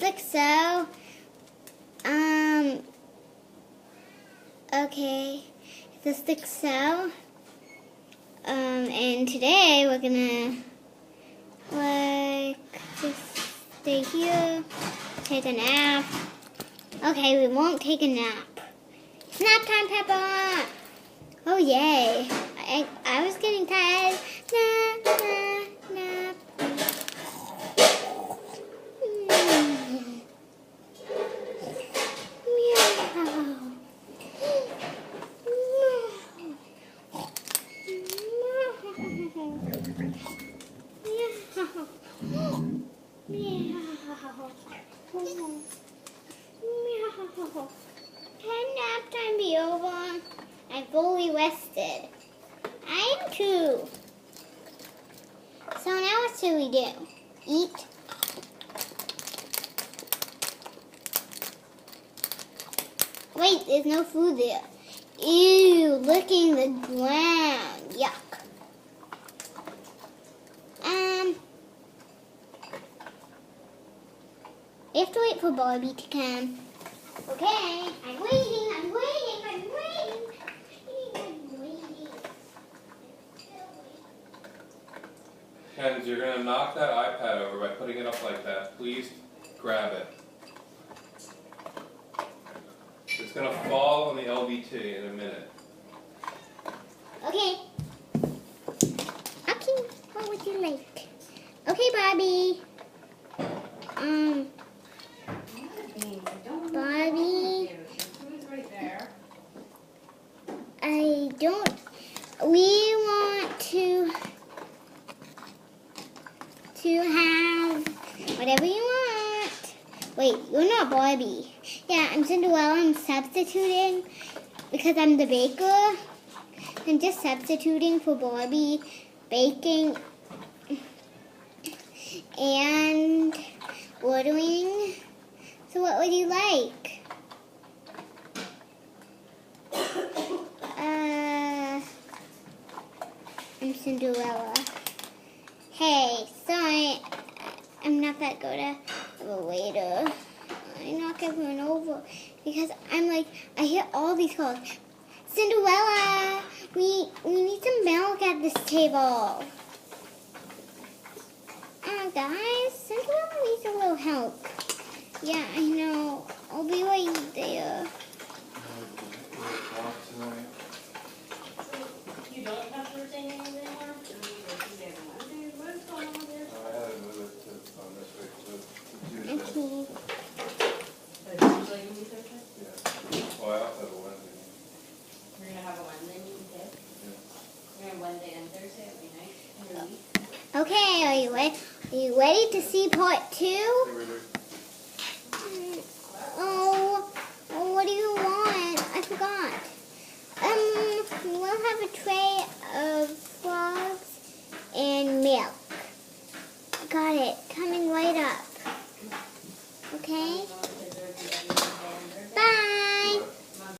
like so. Okay, this looks so. And today we're gonna just stay here, take a nap. Okay, we won't take a nap. It's nap time, Peppa. Oh yay! I was getting tired. Nap. Can nap time be over? I'm fully rested. I am too. So now what should we do? Eat? Wait, there's no food there. Ew, licking the ground. Yuck. I have to wait for Barbie to come. Okay, I'm waiting. Kenz, you're going to knock that iPad over by putting it up like that. Please grab it. It's going to fall on the LVT in a minute. Okay. Okay, what would you like? Okay, Barbie. Barbie. We want to have whatever you want. Wait, you're not Barbie. Yeah, I'm Cinderella. I'm substituting because I'm the baker. I'm just substituting for Barbie baking and ordering. So what would you like? I'm Cinderella. Hey, sorry, I'm not that good of a waiter. I knock everyone over because I hear all these calls. Cinderella, we need some milk at this table. Guys, Cinderella needs a little help. Yeah, I know. I'll be right there. You don't have Thursday anymore? What is going on there? I had to move it on this week to Tuesday. Okay. But it's usually going to be Thursday? Yeah. Well, I also have a Wednesday. We're going to have a Wednesday meeting too? Yeah. We're going to Wednesday and Thursday every night, every week. Okay, are you ready to see part 2? Oh, what do you want? I forgot. We'll have a tray of frogs and milk. Got it. Coming right up. Okay?